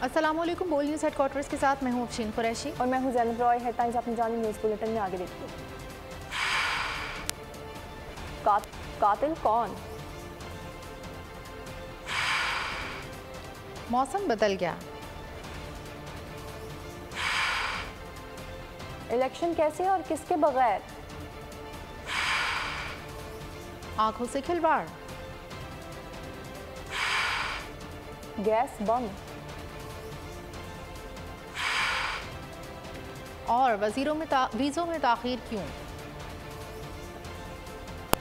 अस्सलामुअलैकुम। बोल news headquarters के साथ मैं हूँ अफशीन कुरैशी और मैं हूँ ज़ैनब रॉय। हेडलाइंस अपनी जानी न्यूज़ बुलेटिन में आगे देखिए। कातिल कौन? मौसम बदल गया। इलेक्शन कैसे और किसके बगैर? आंखों से खिलवाड़। गैस बम। और वीज़ों में ताख़ीर क्यों?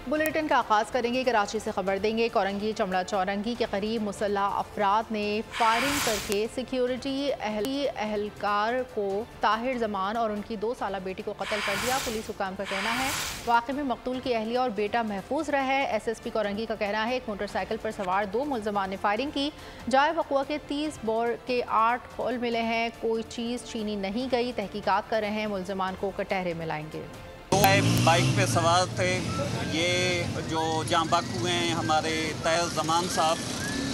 बुलेटिन का आगाज़ करेंगे। कराची से खबर देंगे। कोरंगी चमड़ा चौरंगी के करीब मुसल्लह अफराद ने फायरिंग करके सिक्योरिटी एहलकार को ताहिर जमान और उनकी 2 साला बेटी को कत्ल कर दिया। पुलिस हुकाम का कहना है वाक़े में मकतूल की अहलिया और बेटा महफूज रहे। SSP कोरंगी का कहना है एक मोटरसाइकिल पर सवार 2 मुलजमान ने फायरिंग की। जाए वक़ुआ के 30 बोर के 8 खोल मिले हैं। कोई चीज़ छीनी नहीं गई। तहकीकात कर रहे हैं। मुलजमान को कटहरे में लाएंगे। बाइक पे सवार थे। ये जो जाँ बाकू हैं हमारे ताहिर जमान साहब,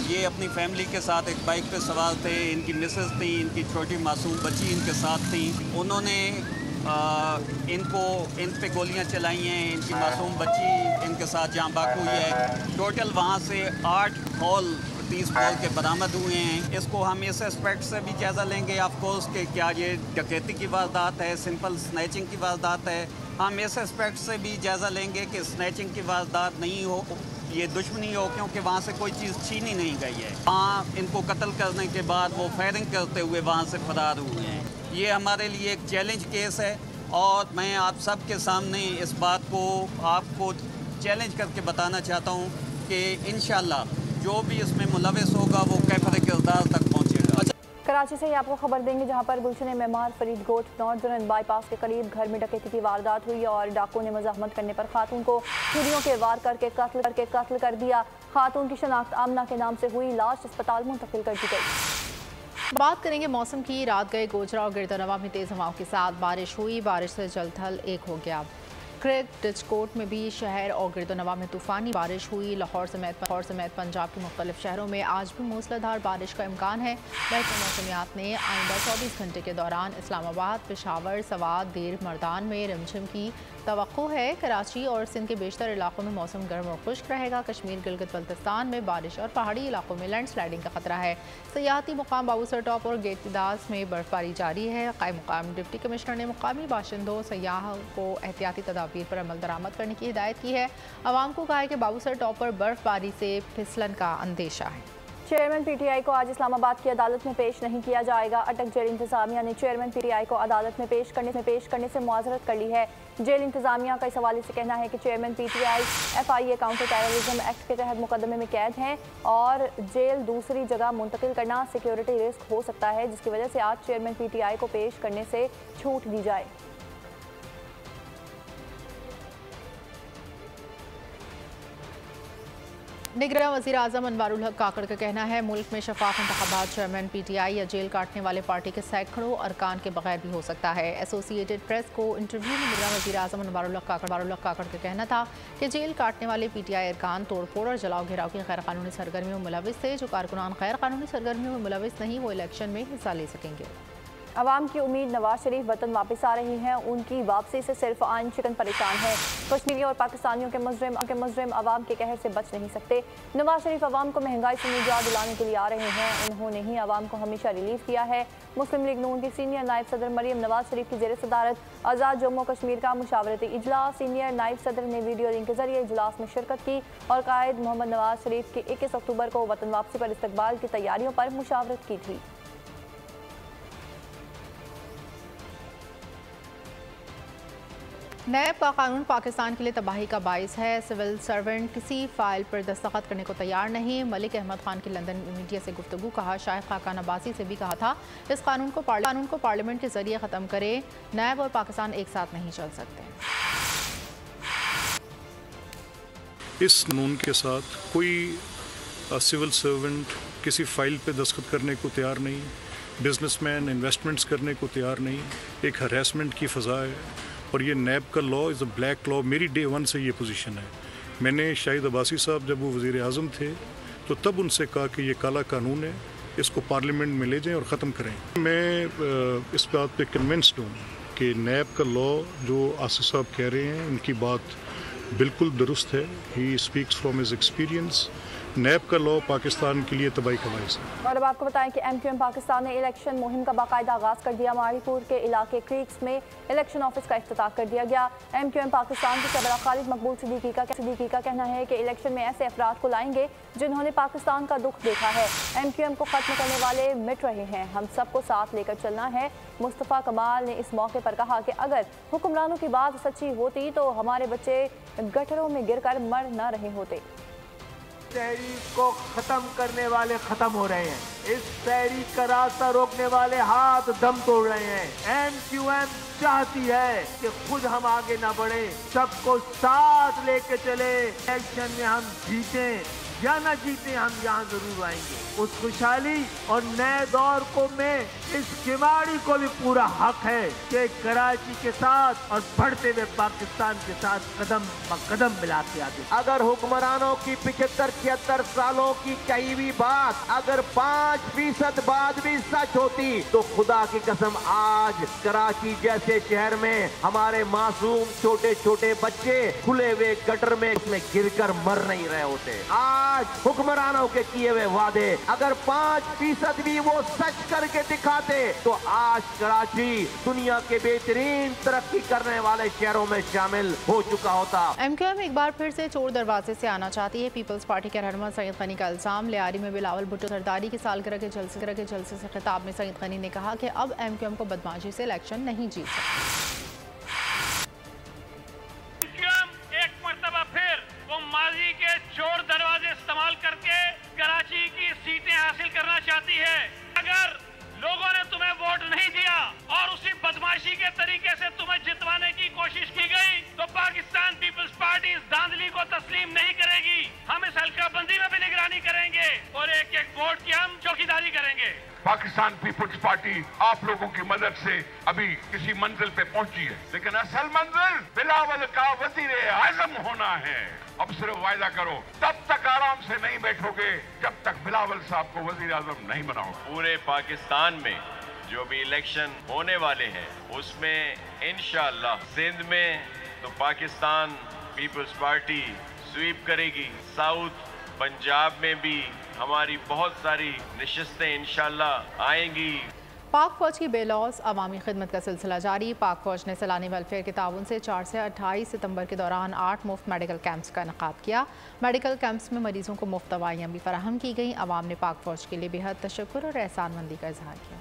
ये अपनी फैमिली के साथ एक बाइक पे सवार थे। इनकी मिसेस थी, इनकी छोटी मासूम बच्ची इनके साथ थी। उन्होंने इन पे गोलियां चलाई हैं। इनकी मासूम बच्ची इनके साथ जाँ बाकू है। टोटल वहाँ से 8 हॉल 30 बॉल के बरामद हुए हैं। इसको हम इस एस्पेक्ट से भी जायज़ा लेंगे ऑफ कोर्स कि क्या ये डकैती की वारदात है, सिंपल स्नैचिंग की वारदात है। हम इस एस्पेक्ट से भी जायज़ा लेंगे कि स्नैचिंग की वारदात नहीं हो, ये दुश्मनी हो, क्योंकि वहाँ से कोई चीज़ छीनी नहीं गई है। वहाँ इनको कत्ल करने के बाद वो फायरिंग करते हुए वहाँ से फरार हुए हैं। ये हमारे लिए एक चैलेंज केस है और मैं आप सब के सामने इस बात को आपको चैलेंज करके बताना चाहता हूँ कि इंशाल्लाह जो भी इसमें मुलविस होगा वो कैफर किरदार तक पहुँचेगा। कराची से ही आपको खबर देंगे जहां पर गुलशन मेमार फरीदकोट नॉर्दर्न बाईपास के करीब घर में डकैती की वारदात हुई और डाकुओं ने मज़ाहमत करने पर खातून को छुरियों के वार करके कत्ल कर दिया। खातून की शनाख्त आमना के नाम से हुई। लाश अस्पताल मुंतकिल कर दी गई। बात करेंगे मौसम की। रात गए गोजरा और गिरदनवा में तेज़ हवाओं के साथ बारिश हुई। बारिश से जल थल एक हो गया। क्रेग डिचकोट में भी शहर और गिरदनवा में तूफ़ानी बारिश हुई। लाहौर समेत पंजाब के मुख्तलिफ शहरों में आज भी मूसलाधार बारिश का इम्कान है। महकमा मौसमियात ने आइंदा 24 घंटे के दौरान इस्लामाबाद, पेशावर, सवात, देर मर्दान में रिमझिम की तवक्को है। कराची और सिंध के बेशतर इलाकों में मौसम गर्म और खुश्क रहेगा। कश्मीर, गिलगित बल्तिस्तान में बारिश और पहाड़ी इलाकों में लैंडस्लाइडिंग का खतरा है। सियाहती मुकाम बाबूसर टॉप और गेट दास में बर्फबारी जारी है। कायम मुकाम डिप्टी कमिश्नर ने मुकामी बाशिंदों सयाह को एहतियाती तदाबीर पर अमल दरामद करने की हिदायत की है। आवाम को कहा है कि बाबूसर टॉप पर बर्फबारी से फिसलन का अंदेशा है। चेयरमैन PTI को आज इस्लामाबाद की अदालत में पेश नहीं किया जाएगा। अटक जेल इंतजामिया ने चेयरमैन PTI को अदालत में पेश करने से मुआजरत कर ली है। जेल इंतजामिया का इस हवाले से कहना है कि chairman PTI FIA counter terrorism act के तहत मुकदमे में कैद हैं और जेल दूसरी जगह मुंतकिल करना सिक्योरिटी रिस्क हो सकता है, जिसकी वजह से आज चेयरमैन PTI को पेश करने से छूट दी जाए। निगरान वज़ीर आज़म अनवारुल हक काकड़ का कहना है मुल्क में शफाफ इंतखाबात चेयरमैन PTI या जेल काटने वाले पार्टी के सैकड़ों अरकान के बगैर भी हो सकता है। एसोसिएटेड प्रेस को इंटरव्यू में निगरान वज़ीर आज़म अनवारुल हक काकड़ का कहना था कि जेल काटने वाले PTI अरकान तोड़फोड़ और जलाओ घिराव की गैर कानूनी सरगर्मियों में मुलविस थे। जो कारकुनान गैर कानूनी सरगर्मियों में मुलविस नहीं, वो इलेक्शन में हिस्सा ले सकेंगे। अवाम की उम्मीद नवाज शरीफ वतन वापस आ रही हैं। उनकी वापसी से सिर्फ आन चिकन परेशान है। कश्मीरी और पाकिस्तानियों के मुजरिम अवाम के कहर से बच नहीं सकते। नवाज शरीफ अवाम को महंगाई से निजात दिलाने के लिए आ रहे हैं। उन्होंने ही अवाम को हमेशा रिलीफ किया है। मुस्लिम लीग नून की सीनियर नायब सदर मरियम नवाज शरीफ की जेर सदारत आज़ाद जम्मू कश्मीर का मुशावरती इजलास। सीनियर नायब सदर ने वीडियो लिंक के जरिए इजलास में शिरकत की और कायद मोहम्मद नवाज शरीफ की 21 अक्टूबर को वतन वापसी पर इस्तकबाल की तैयारियों पर मुशावरत की थी। नैब का कानून पाकिस्तान के लिए तबाही का बाइस है। सिविल सर्वेंट किसी फाइल पर दस्तखत करने को तैयार नहीं। मलिक अहमद खान की लंदन मीडिया से गुफ्तगू। कहा शायद खाकान अब्बासी से भी कहा था इस कानून को पार्लियामेंट के जरिए ख़त्म करे। नैब और पाकिस्तान एक साथ नहीं चल सकते। इस कानून के साथ कोई सिविल सर्वेंट किसी फाइल पे दस्तखत करने को तैयार नहीं। बिजनेसमैन इन्वेस्टमेंट्स करने को तैयार नहीं। एक हरासमेंट की फ़ज़ा है और ये नैब का law is a black law. मेरी डे 1 से ये पोजीशन है। मैंने शाहिद अब्बासी साहब जब वो वज़ीर आज़म थे तो तब उनसे कहा कि ये काला कानून है इसको पार्लियामेंट में ले जाएं और ख़त्म करें। मैं इस बात पे कन्विंस्ड हूँ कि नैब का लॉ जो आसिफ साहब कह रहे हैं उनकी बात बिल्कुल दुरुस्त है। He speaks from his experience. NAB का लॉ पाकिस्तान के लिए तबाही का बाइस है। और अब आपको बताएं कि MQM पाकिस्तान ने इलेक्शन मुहिम का बाकायदा आगाज कर दिया। मारीपुर के इलाके क्रीक्स में इलेक्शन ऑफिस का इफ्तिताह कर दिया गया। MQM पाकिस्तान के सरबराह खालिद मकबूल सिद्दीकी का कहना है कि इलेक्शन में ऐसे अफराद को लाएंगे जिन्होंने पाकिस्तान का दुख देखा है। MQM को खत्म करने वाले मिट रहे हैं, हम सबको साथ लेकर चलना है। मुस्तफ़ा कमाल ने इस मौके पर कहा कि अगर हुक्मरानों की बात सच्ची होती तो हमारे बच्चे गटरों में गिरकर मर न रहे होते। तहरीक को खत्म करने वाले खत्म हो रहे हैं। इस तहरीक का रास्ता रोकने वाले हाथ दम तोड़ रहे हैं। MQM चाहती है कि खुद हम आगे ना बढ़े, सबको साथ लेके चले। इलेक्शन में हम जीतें या ना जीते, हम यहाँ जरूर आएंगे। उस खुशहाली और नए दौर को में इस खिमाड़ी को भी पूरा हक है कि कराची के साथ और बढ़ते हुए पाकिस्तान के साथ कदम ब कदम मिलाते आगे। अगर हुक्मरानों की 75-76 सालों की कही हुई बात अगर 5% बाद भी सच होती तो खुदा की कसम आज कराची जैसे शहर में हमारे मासूम छोटे छोटे बच्चे खुले हुए गटर में गिरकर मर नहीं रहे होते। आज हुक्मरानों के किए हुए वादे अगर 5% भी वो सच करके दिखाते तो आज कराची दुनिया के बेहतरीन तरक्की करने वाले शहरों में शामिल हो चुका होता। MQM एक बार फिर से चोर दरवाजे से आना चाहती है। पीपल्स पार्टी के रहनुमा सईद गनी का इल्जाम। लियारी में बिलावल भुट्टो सरदारी की सालगिरह के जलसे से खिताब में सईद गनी ने कहा कि अब MQM को बदमाशी से इलेक्शन नहीं जीत सकती। माजी के चोर दरवाजे इस्तेमाल करके कराची की सीटें हासिल करना चाहती है। अगर लोगों ने तुम्हें वोट नहीं दिया और उसी बदमाशी के तरीके से तुम्हें जितवाने की कोशिश की गई तो पाकिस्तान पीपल्स पार्टी इस धांधली को तस्लीम नहीं करेगी। हम इस हल्काबंदी में भी निगरानी करेंगे और एक एक वोट की हम चौकीदारी करेंगे। पाकिस्तान पीपल्स पार्टी आप लोगों की मदद से अभी किसी मंजिल पे पहुंची है, लेकिन असल मंजिल बिलावल का वजीर आजम होना है। अब सिर्फ वायदा करो, तब तक आराम से नहीं बैठोगे जब तक बिलावल साहब को वजीर आजम नहीं बनाओ। पूरे पाकिस्तान में जो भी इलेक्शन होने वाले हैं उसमें इंशाअल्लाह सिंध में तो पाकिस्तान पीपल्स पार्टी स्वीप करेगी। साउथ पंजाब में भी हमारी बहुत सारी नशिस्तें इंशाअल्लाह आएंगी। पाक फौज की बेलौस अवामी खिदमत का सिलसिला जारी। पाक फौज ने सैलानी वेलफेयर के ताउन से 4 से 28 सितंबर के दौरान 8 मुफ्त मेडिकल कैंप्स का इनेकाद किया। मेडिकल कैंप्स में मरीजों को मुफ्त दवाइयाँ भी फराहम की गईं। अवाम ने पाक फौज के लिए बेहद तशक्कुर और एहसानमंदी का इजहार किया।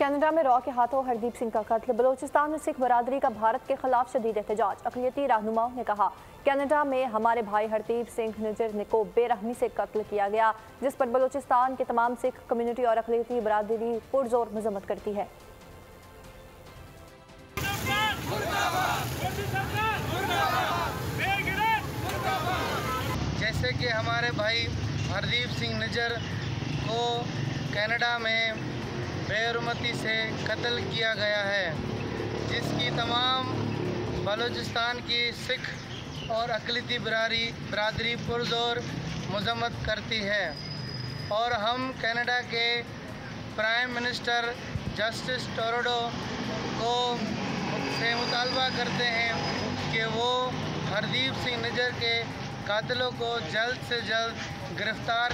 कनाडा में रॉ के हाथों हरदीप सिंह का कत्ल। बलोचिस्तान में सिख बरादरी का भारत के खिलाफ शदीद एहतजाज। अक़लियती रहनुमाओं ने कहा कनाडा में हमारे भाई हरदीप सिंह निजर को बेरहमी से कत्ल किया गया, जिस पर बलोचिस्तान की तमाम सिख कम्युनिटी और अक़लियती बरादरी पुरजोर मजम्मत करती है। जैसे कि हमारे भाई हरदीप सिंह निजर को कनाडा में बेरुमती से कत्ल किया गया है, जिसकी तमाम बलूचिस्तान की सिख और अक़लियती बरादरी पुरजोर मजम्मत करती है। और हम कनाडा के प्राइम मिनिस्टर जस्टिस ट्रूडो को से मुतालबा करते हैं कि वो हरदीप सिंह निजर के कातिलों को जल्द से जल्द गिरफ्तार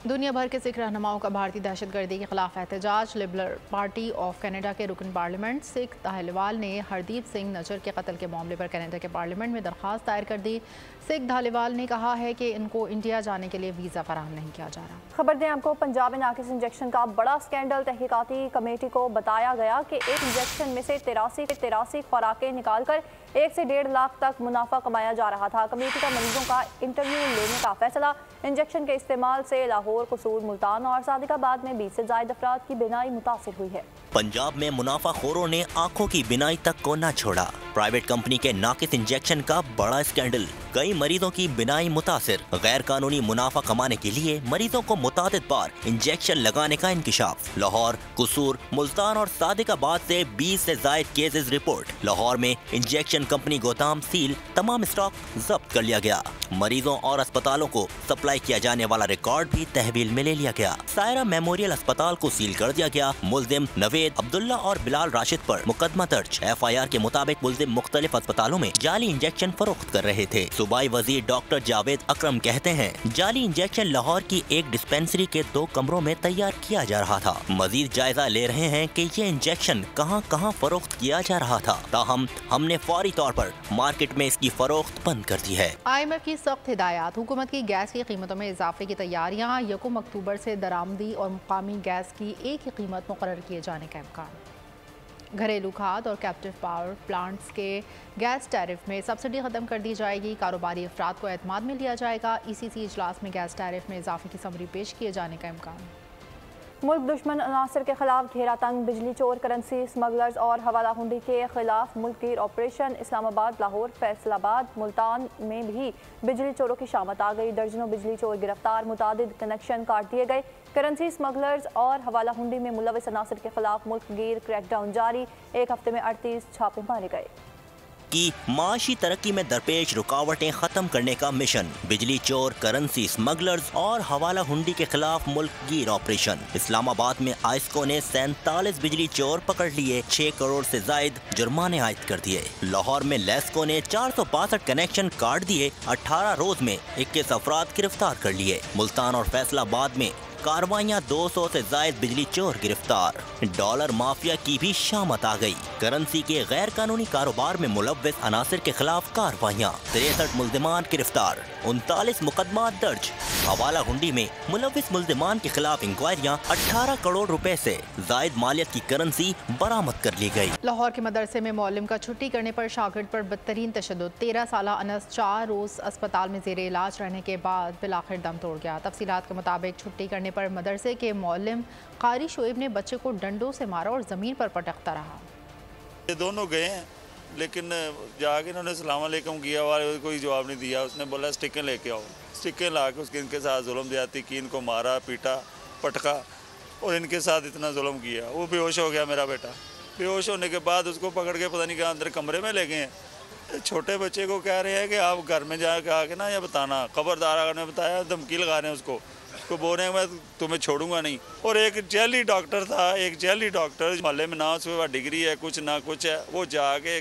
दुनिया भर के सिख रहनुमाओं का भारतीय दहशतगर्दी के खिलाफ एहतजाज। लिबरल पार्टी ऑफ कनाडा के रुकन पार्लियामेंट सिख धालीवाल ने हरदीप सिंह नजर के कत्ल के मामले पर कनाडा के पार्लियामेंट में दरख्वास्त दायर कर दी। सिख धालीवाल ने कहा है कि इनको इंडिया जाने के लिए वीज़ा फराहम नहीं किया जा रहा। खबर दें आपको, पंजाब में नाकिस इंजेक्शन का बड़ा स्कैंडल। तहकीकाती कमेटी को बताया गया कि एक इंजेक्शन में से 83 खुराकें निकालकर 1 से 1.5 लाख तक मुनाफा कमाया जा रहा था। कमेटी का मरीजों का इंटरव्यू लेने का फैसला। इंजेक्शन के इस्तेमाल से लाहौर, कसूर, मुल्तान और सादिकाबाद में 20 से ज़ायद अफराद की बिनाई मुतासिर हुई है। पंजाब में मुनाफाखोरों ने आंखों की बिनाई तक को न छोड़ा। प्राइवेट कंपनी के नाकिस इंजेक्शन का बड़ा स्कैंडल, कई मरीजों की बिनाई मुतासिर, गैर कानूनी मुनाफा कमाने के लिए मरीजों को मुतादिद बार इंजेक्शन लगाने का इंकिशाफ। लाहौर, कसूर, मुल्तान और सादिकाबाद से 20 से जायद केसेस रिपोर्ट। लाहौर में इंजेक्शन कंपनी गोदाम सील, तमाम स्टॉक जब्त कर लिया गया। मरीजों और अस्पतालों को सप्लाई किया जाने वाला रिकॉर्ड भी तहवील में ले लिया गया। सायरा मेमोरियल अस्पताल को सील कर दिया गया। मुल्जिम नवेद, अब्दुल्ला और बिलाल राशिद पर मुकदमा दर्ज। FIR के मुताबिक मुल्जिम मुख्तलिफ अस्पतालों में जाली इंजेक्शन फरोख्त कर रहे थे। सूबाई वजीर डॉक्टर जावेद अकरम कहते हैं, जाली इंजेक्शन लाहौर की एक डिस्पेंसरी के 2 कमरों में तैयार किया जा रहा था। मजीद जायजा ले रहे हैं कि ये इंजेक्शन कहां कहां फरोख्त किया जा रहा था। ताहम हमने फौरी तौर पर मार्केट में इसकी फरोख्त बंद कर दी है। IMF की सख्त हिदायत, हुकूमत की गैस की कीमतों में इजाफे की तैयारियां, 1 अक्टूबर से दरामदी और मुकामी गैस की एक ही कीमत मुकर्रर किए जाने का इम्कान। घरेलू खाद और कैप्टिव पावर प्लांट्स के गैस टैरिफ में सब्सिडी ख़त्म कर दी जाएगी। कारोबारी अफराद को एतमाद में लिया जाएगा। ECC इजलास में गैस टैरिफ में इजाफे की समरी पेश किए जाने का इम्कान। मुल्क दुश्मन अनासर के खिलाफ घेरा तंग, बिजली चोर, करेंसी स्मगलर्स और हवाला हुंडी के खिलाफ मुल्कगीर ऑपरेशन। इस्लामाबाद, लाहौर, फैसलाबाद, मुल्तान में भी बिजली चोरों की शामत आ गई। दर्जनों बिजली चोर गिरफ्तार, मुतादिद कनेक्शन काट दिए गए। करेंसी स्मगलर्स और हवाला हुंडी में मुलविस अनासर के खिलाफ मुल्कगीर क्रैकडाउन जारी। एक हफ्ते में 38 छापे मारे गए। की माशी तरक्की में दरपेश रुकावटें खत्म करने का मिशन। बिजली चोर, करेंसी स्मगलर्स और हवाला हुंडी के खिलाफ मुल्कगीर ऑपरेशन। इस्लामाबाद में आइस्को ने 47 बिजली चोर पकड़ लिए, 6 करोड़ से जायद जुर्माने आयद कर दिए। लाहौर में लेस्को ने 462 कनेक्शन काट दिए, 18 रोज में 21 अफराद गिरफ्तार कर लिए। मुल्तान और फैसलाबाद में कार्रवाइयां, 200 से जायद बिजली चोर गिरफ्तार। डॉलर माफिया की भी शामत आ गई। करेंसी के गैर कानूनी कारोबार में मुलव्विस अनासिर के खिलाफ कार्रवाइयां, 63 मुल्जिमान गिरफ्तार, 39 मुकदमा दर्ज। हवाला हुंडी में मुलव्विस मुल्जिमान के खिलाफ इंक्वायरियां, 18 करोड़ रुपए से जायद मालियत की करेंसी बरामद कर ली गई। लाहौर के मदरसे में मौलिम का छुट्टी करने पर शागिर्द पर बदतरीन तशद्दुद। 13 साल अनस 4 रोज अस्पताल में जेर इलाज रहने के बाद बिलाखिर दम तोड़ गया। तफसीलात के मुताबिक छुट्टी करने पर मदरसे के मौलिम कारी शोएब ने बच्चे को डंडों से मारा और ज़मीन पर पटकता रहा। ये दोनों गए हैं, लेकिन जाके इन्होंने सलाम अलैकुम किया और कोई जवाब नहीं दिया। उसने बोला स्टिकें लेके आओ। स्टिकें ला के उसके इनके साथ जुल्म ज्यादती की, इनको मारा, पीटा, पटका और इनके साथ इतना जुल्म किया। वो बेहोश हो गया मेरा बेटा। बेहोश होने के बाद उसको पकड़ के पता नहीं कहाँ अंदर कमरे में ले गए हैं। छोटे बच्चे को कह रहे हैं कि आप घर में जाके आके ना ये बताना। खबरदार अगर ने बताया धमकी लगा रहे हैं उसको बोल रहे हैं मैं तुम्हें छोड़ूंगा नहीं। और एक जैली डॉक्टर था, एक जैली डॉक्टर मोहल्ले में, ना उसमें डिग्री है कुछ ना कुछ है, वो जाके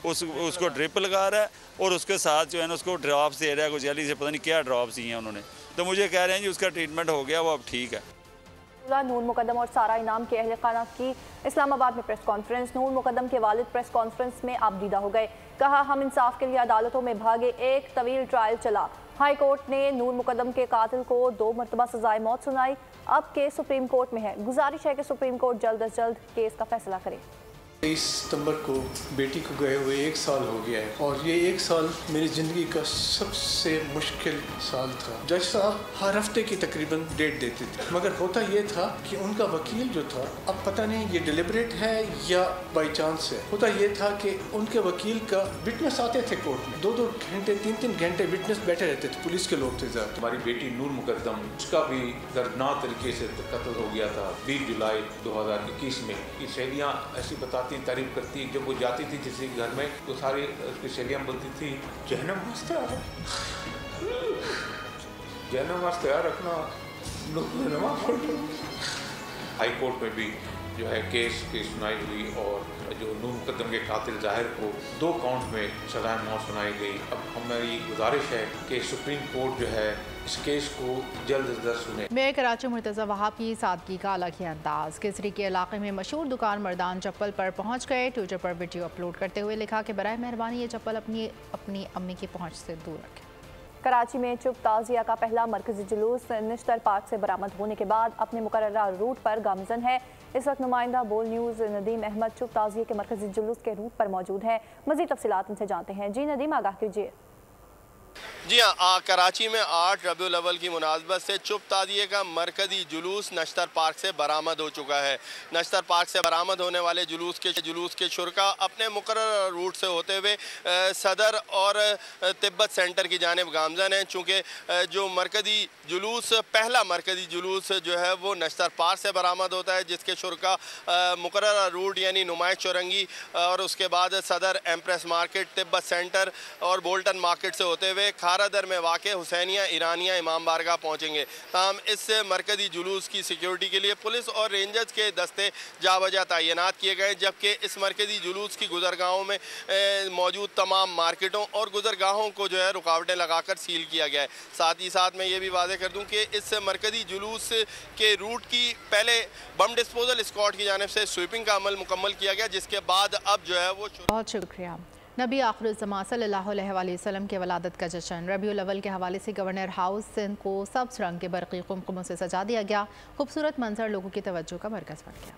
उसको ड्रिप लगा रहा है और उसके साथ जो है ना उसको ड्रॉप्स दे रहा है। कुछ जैली से पता नहीं क्या ड्रॉप्स दिए हैं उन्होंने। तो मुझे कह रहे हैं जी उसका ट्रीटमेंट हो गया, वो अब ठीक है। नूर मुकदम और सारा इनाम के अहल खाना की इस्लामाबाद में प्रेस कॉन्फ्रेंस। नूर मुकदम के वालिद प्रेस कॉन्फ्रेंस में आबदीदा हो गए। कहा हम इंसाफ के लिए अदालतों में भागे, एक तवील ट्रायल चला। हाई कोर्ट ने नूर मुकदम के कातिल को 2 मरतबा सजाए मौत सुनाई। अब केस सुप्रीम कोर्ट में है। गुजारिश है कि सुप्रीम कोर्ट जल्द अज जल्द केस का फैसला करे। 23 सितंबर को बेटी को गए हुए 1 साल हो गया है और ये 1 साल मेरी ज़िंदगी का सबसे मुश्किल साल था। जज साहब हर हफ्ते की तकरीबन डेट देते थे, मगर होता ये था कि उनका वकील जो था, अब पता नहीं ये डिलिबरेट है या बाई चांस है, होता ये था कि उनके वकील का विटनेस आते थे कोर्ट में, 2-2 घंटे 3-3 घंटे विटनेस बैठे रहते थे, पुलिस के लोग थे ज़्यादा। हमारी बेटी नूर मुकद्दम, उसका भी दर्दनाक तरीके से कत्ल हो गया था 20 जुलाई 2021 में। ये सहेलियाँ ऐसी बताती तारीफ करती, जब वो जाती थी किसी घर में तो सारी उसकी सहेलियाँ बोलती थी जहन्नम वास्ते तैयार रखना, नमाज पढ़ो। हाई कोर्ट में भी जो है केस की सुनाई हुई और जो नूर मुकद्दम के कातिल ज़ाहिर को 2 काउंट में सज़ाए मौत सुनाई गई। अब हमारी गुजारिश है कि सुप्रीम कोर्ट जो है इस केस को जल्द अज जल्द सुने। मेयर कराची मुर्तज़ा वहाब की सादगी का अलग ही अंदाज। केसरी के इलाके में मशहूर दुकान मर्दान चप्पल पर पहुंच गए। ट्विटर पर वीडियो अपलोड करते हुए लिखा कि बराए मेहरबानी ये चप्पल अपनी अम्मी की पहुंच से दूर रखें। कराची में चुप ताज़िया का पहला मरकजी जुलूस निश्तर पार्क से बरामद होने के बाद अपने मुकर्ररा रूट पर गामजन है। इस वक्त नुमाइंदा बोल न्यूज़ नदीम अहमद चुप ताज़िया के मरकजी जुलूस के रूट पर मौजूद हैं। मज़ीद तफसीलात उनसे जानते हैं। जी नदीम, आगाह कीजिए। जी हाँ, कराची में 8 रबीउल अव्वल की मुनासबत से चुप ताज़िए का मरकज़ी जुलूस नश्तर पार्क से बरामद हो चुका है। नश्तर पार्क से बरामद होने वाले जुलूस के शुरका अपने मुकर्रर रूट से होते हुए सदर और तिब्बत सेंटर की जानिब गामज़न हैं। चूँकि जो मरकज़ी जुलूस पहला मरकज़ी जुलूस जो है वो नश्तर पार्क से बरामद होता है, जिसके शुरका मुकर्रर रूट यानी नुमाइश चौरंगी और उसके बाद सदर, एम्प्रेस मार्केट, तिब्बत सेंटर और बोल्टन मार्केट से होते हुए खारादर में वाक़ हुसैनिया ईरानिया इमाम बारगाह पहुँचेंगे। ताहम इस मरकज़ी जुलूस की सिक्योरिटी के लिए पुलिस और रेंजर्स के दस्ते जाबजा तैनात किए गए, जबकि इस मरकज़ी जुलूस की गुजरगाहों में मौजूद तमाम मार्केटों और गुजरगाहों को जो है रुकावटें लगाकर सील किया गया है। साथ ही साथ मैं ये भी वाज़ेह कर दूँ कि इस मरकज़ी जुलूस के रूट की पहले बम डिस्पोजल स्क्वाड की जानिब से स्वीपिंग का अमल मुकम्मल किया गया, जिसके बाद अब जो है वो बहुत शुक्रिया। नबी आखिरुज़्ज़मा सल्लल्लाहु अलैहि वसल्लम के वलादत का जश्न रबीउल अव्वल के हवाले से गवर्नर हाउस सिंध को सब्ज़ रंग के बरक़ी कुमकुमों से सजा दिया गया। खूबसूरत मंजर लोगों की तवज्जो का मरकज़ बन गया।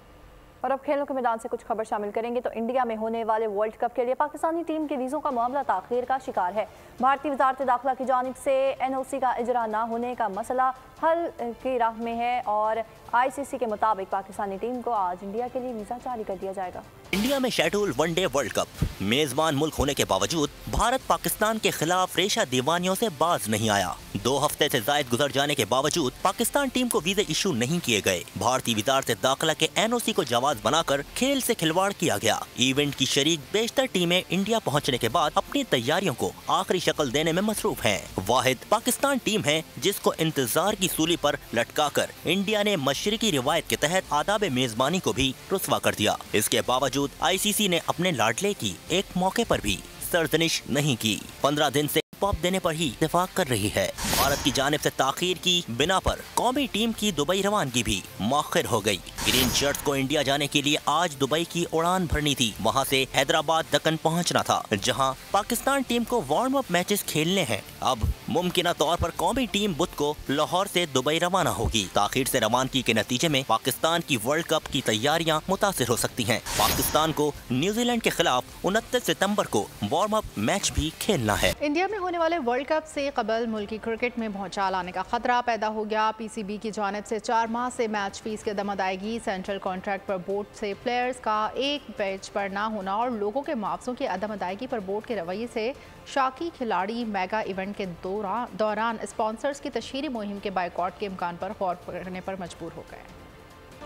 और अब खेलों के मैदान से कुछ खबर शामिल करेंगे तो इंडिया में होने वाले वर्ल्ड कप के लिए पाकिस्तानी टीम के वीज़ों का मामला ताख़ीर का शिकार है। भारतीय वज़ारत दाखिला की जानिब से NOC का इजरा ना होने का मसला हल की राह में है और ICC के मुताबिक पाकिस्तानी टीम को आज इंडिया के लिए वीज़ा जारी कर दिया जाएगा। इंडिया में शेड्यूल वनडे वर्ल्ड कप मेजबान मुल्क होने के बावजूद भारत पाकिस्तान के खिलाफ रेशा दीवानियों से बाज नहीं आया। 2 हफ्ते से जायद गुजर जाने के बावजूद पाकिस्तान टीम को वीज़े इशू नहीं किए गए। भारतीय वज़ारत दाखिला के NOC को जवाब बनाकर खेल से खिलवाड़ किया गया। इवेंट की शरीक बेशतर टीमें इंडिया पहुंचने के बाद अपनी तैयारियों को आखिरी शक्ल देने में मसरूफ हैं। वाहिद पाकिस्तान टीम है जिसको इंतजार की सूली पर लटकाकर इंडिया ने मशरिकी रिवायत के तहत आदाब मेजबानी को भी रुस्वा कर दिया। इसके बावजूद ICC ने अपने लाडले की एक मौके पर भी सरजनिश नहीं की। 15 दिन से पॉप देने पर ही इत्तेफाक कर रही है। भारत की जानिब से ताखीर की बिना पर कौमी टीम की दुबई रवानगी भी मौखिर हो गई। ग्रीन शर्ट्स को इंडिया जाने के लिए आज दुबई की उड़ान भरनी थी। वहां से हैदराबाद दक्कन पहुंचना था, जहां पाकिस्तान टीम को वार्म अप मैचेस खेलने हैं। अब मुमकिन तौर पर कौमी टीम बुध को लाहौर से दुबई रवाना होगी। ताखीर से रवानगी के नतीजे में पाकिस्तान की वर्ल्ड कप की तैयारियां मुतासिर हो सकती हैं। पाकिस्तान को न्यूजीलैंड के खिलाफ 29 सितंबर को वार्म अप मैच भी खेलना है। इंडिया में होने वाले वर्ल्ड कप से कबल मुल्की क्रिकेट में भौचाल आने का खतरा पैदा हो गया। PCB की जानिब से 4 माह से मैच फीस की अदम अदायगी, सेंट्रल कॉन्ट्रैक्ट पर बोर्ड से प्लेयर्स का एक बैच पर ना होना और लोगों के मुआवजों की अदम अदायगी पर बोर्ड के रवैये से शाकी खिलाड़ी मेगा इवेंट के दौरान स्पॉन्सर्स की तशहीरी मुहिम के बाइकआउट के इम्कान पर गौर करने पर मजबूर हो गए।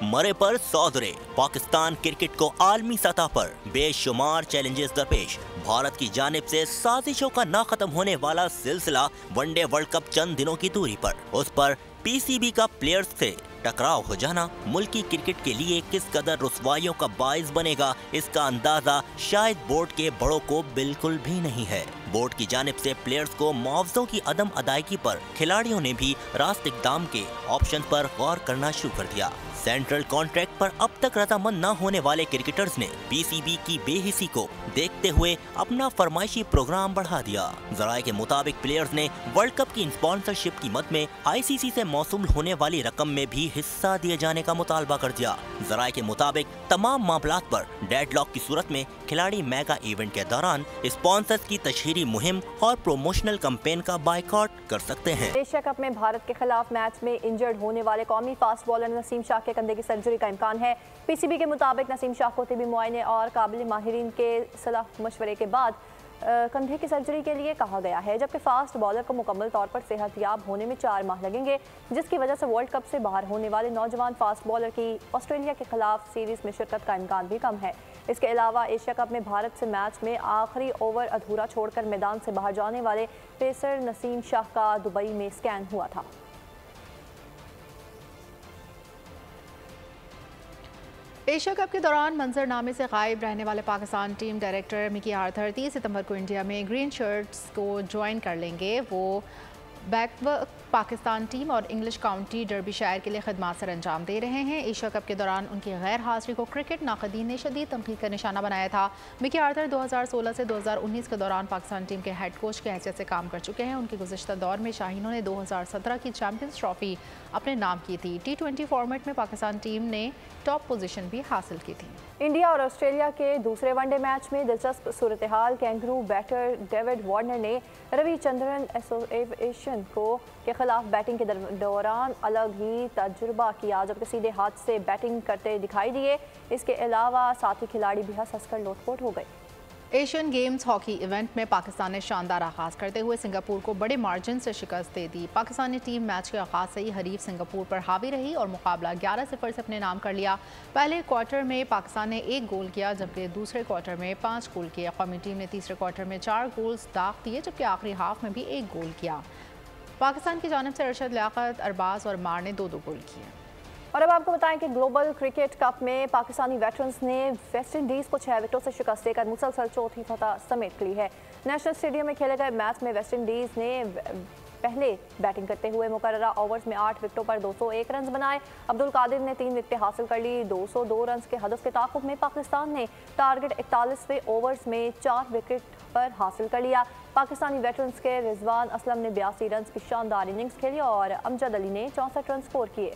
मरे पर सौदरे पाकिस्तान क्रिकेट को आलमी सतह पर बेशुमार चैलेंजेस दरपेश। भारत की जानिब से साजिशों का ना खत्म होने वाला सिलसिला वनडे वर्ल्ड कप चंद दिनों की दूरी पर, उस पर PCB का प्लेयर्स से टकराव हो जाना मुल्की क्रिकेट के लिए किस कदर रुसवाइयों का बाइस बनेगा, इसका अंदाजा शायद बोर्ड के बड़ों को बिल्कुल भी नहीं है। बोर्ड की जानिब से प्लेयर्स को मुआवजों की अदम अदायगी पर खिलाड़ियों ने भी रास्त इक़दाम के ऑप्शन पर गौर करना शुरू कर दिया। सेंट्रल कॉन्ट्रैक्ट पर अब तक रजामंद न होने वाले क्रिकेटर्स ने PCB की बेहिसी को देखते हुए अपना फरमाइशी प्रोग्राम बढ़ा दिया। जराये के मुताबिक प्लेयर्स ने वर्ल्ड कप की स्पॉन्सरशिप कीमत में ICC से मौसूल होने वाली रकम में भी हिस्सा दिए जाने का मुतालबा कर दिया। जराये के मुताबिक तमाम मामलात पर डेडलॉक की सूरत में खिलाड़ी मेगा इवेंट के दौरान स्पॉन्सर्स की तशहीरी मुहिम और प्रोमोशनल कैंपेन का बाइकआउट कर सकते हैं। एशिया कप में भारत के खिलाफ मैच में इंजर्ड होने वाले कौमी फास्ट बॉलर नसीम शाह के कंधे की सर्जरी का इम्कान है। PCB के मुताबिक नसीम शाह को तिबी मुआयने और काबिल माहिरीन के सलाह मशवरे के बाद कंधे की सर्जरी के लिए कहा गया है, जबकि फास्ट बॉलर को मुकम्मल तौर पर सेहतयाब होने में 4 माह लगेंगे, जिसकी वजह से वर्ल्ड कप से बाहर होने वाले नौजवान फास्ट बॉलर की ऑस्ट्रेलिया के खिलाफ सीरीज में शिरकत का इम्कान भी कम है। इसके अलावा एशिया कप में भारत से मैच में आखिरी ओवर अधूरा छोड़कर मैदान से बाहर जाने वाले पेसर नसीम शाह का दुबई में स्कैन हुआ था। एशिया कप के दौरान मंजरनामे से गायब रहने वाले Pakistan team director Mickey Arthur 30 सितंबर को इंडिया में ग्रीन शर्ट्स को ज्वाइन कर लेंगे। वो बैकवर्क पाकिस्तान टीम और इंग्लिश काउंटी डर्बीशायर के लिए खिदमत सर अंजाम दे रहे हैं। एशिया कप के दौरान उनकी गैर हाजिरी को क्रिकेट नाक़दीन ने शदीद तनकीद का निशाना बनाया था। मिकी आर्थर 2016 से 2019 के दौरान पाकिस्तान टीम के हेड कोच की हैसियत से काम कर चुके हैं। उनके गुज़िश्ता दौर में शाहीनों ने 2017 की चैम्पियंस ट्रॉफी अपने नाम की थी। T20 फॉर्मेट में पाकिस्तान टीम ने टॉप पोजीशन भी हासिल की थी। इंडिया और ऑस्ट्रेलिया के दूसरे वनडे मैच में दिलचस्प सूरत हाल। कैंगरू बैटर डेविड वार्नर ने रविचंद्रन एसोसिएशन के खिलाफ बैटिंग के दौरान अलग ही तजुर्बा किया, जबकि सीधे हाथ से बैटिंग करते दिखाई दिए। इसके अलावा साथी खिलाड़ी भी हंस कर लोटपोट हो गए। एशियन गेम्स हॉकी इवेंट में पाकिस्तान ने शानदार आगाज़ करते हुए सिंगापुर को बड़े मार्जिन से शिकस्त दे दी। पाकिस्तानी टीम मैच के आगाज़ से ही हरीफ सिंगापुर पर हावी रही और मुकाबला 11-0 से अपने नाम कर लिया। पहले क्वार्टर में पाकिस्तान ने 1 गोल किया, जबकि दूसरे क्वार्टर में 5 गोल किए। कौमी टीम ने तीसरे क्वार्टर में 4 गोल्स दाग दिए, जबकि आखिरी हाफ में भी 1 गोल किया। पाकिस्तान की जानिब से अरशद लियाकत, अरबाज और मार ने 2-2 गोल किए। और अब आपको बताएं कि ग्लोबल क्रिकेट कप में पाकिस्तानी वेटरन्स ने वेस्ट इंडीज़ को 6 विकेटों से शिकस्त देकर मुसलसल चौथी फतह समेट ली है। नेशनल स्टेडियम में खेले गए मैच में वेस्ट इंडीज़ ने पहले बैटिंग करते हुए मुकर्ररा ओवर्स में 8 विकेटों पर 201 रन बनाए। अब्दुल कादिर ने 3 विकेटें हासिल कर ली। 202 रन के हदफ के ताक़ुब में पाकिस्तान ने टारगेट 41वें ओवर्स में 4 विकेट पर हासिल कर लिया। पाकिस्तानी वेटरन्स के रिजवान असलम ने 82 रन की शानदार इनिंग्स खेली और अमजद अली ने 64 रन स्कोर किए।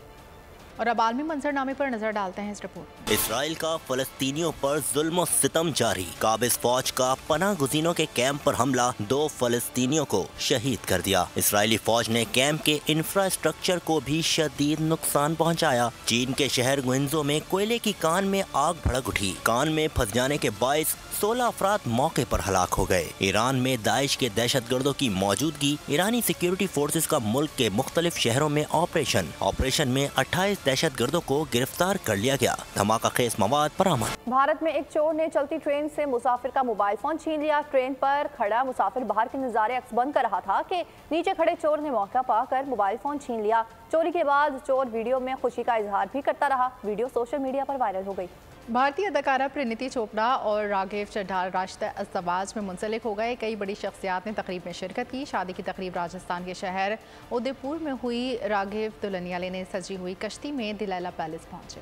और अब आलमी मंजरनामे पर नजर डालते हैं इस रिपोर्ट। इसराइल का फलस्तीनियों पर जुल्म सितम जारी। काबिज फौज का पनाह गुज़ीनों के कैंप पर हमला, 2 फलस्तीनियों को शहीद कर दिया। इसराइली फौज ने कैंप के इंफ्रास्ट्रक्चर को भी शदीद नुकसान पहुंचाया। चीन के शहर गुइंजो में कोयले की कान में आग भड़क उठी। कान में फंस जाने के बायस 16 अफराद मौके पर हलाक हो गए। ईरान में दाइश के दहशतगर्दों की मौजूदगी। ईरानी सिक्योरिटी फोर्सेस का मुल्क के मुख्तलिफ शहरों में ऑपरेशन में 28 दहशतगर्दों को गिरफ्तार कर लिया गया। धमाका खेज मवाद बरामद। भारत में एक चोर ने चलती ट्रेन से मुसाफिर का मोबाइल फोन छीन लिया। ट्रेन पर खड़ा मुसाफिर बाहर के नजारे अक्सबंद कर रहा था कि नीचे खड़े चोर ने मौका पाकर मोबाइल फोन छीन लिया। चोरी के बाद चोर वीडियो में खुशी का इजहार भी करता रहा। वीडियो सोशल मीडिया पर वायरल हो गई। भारतीय अदाकारा परिणीति चोपड़ा और राघव चड्ढा राश्ता अज़दवाज में मुंसलिक हो गए। कई बड़ी शख्सियात ने तकरीब में शिरकत की। शादी की तकरीब राजस्थान के शहर उदयपुर में हुई। राघव दुल्हनिया लेने सजी हुई कश्ती में दिलैला पैलेस पहुंचे।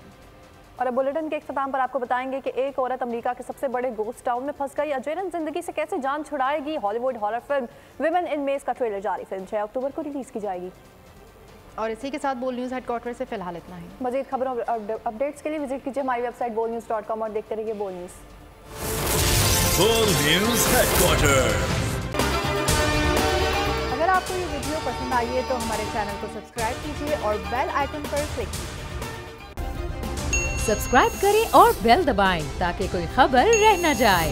और अब बुलेटिन के इख्तिताम पर आपको बताएंगे कि एक औरत अमेरिका के सबसे बड़े गोस्ट टाउन में फंस गई। अजयरन जिंदगी से कैसे जान छुड़ाएगी। Hollywood horror film women in maze का ट्रेलर जारी। फिल्म 6 अक्टूबर को रिलीज की जाएगी। और इसी के साथ बोल न्यूज़ हेडक्वार्टर से फिलहाल इतना ही। मज़ीद खबरों और अपडेट्स के लिए विजिट कीजिए हमारी वेबसाइट bolnews.com और देखते रहिए बोल न्यूज़। बोल न्यूज़ हेडक्वार्टर। अगर आपको ये वीडियो पसंद आई है तो हमारे चैनल को सब्सक्राइब कीजिए और बेल आइकन पर क्लिक कीजिए। सब्सक्राइब करें और बेल दबाएं ताकि कोई खबर रह न जाए।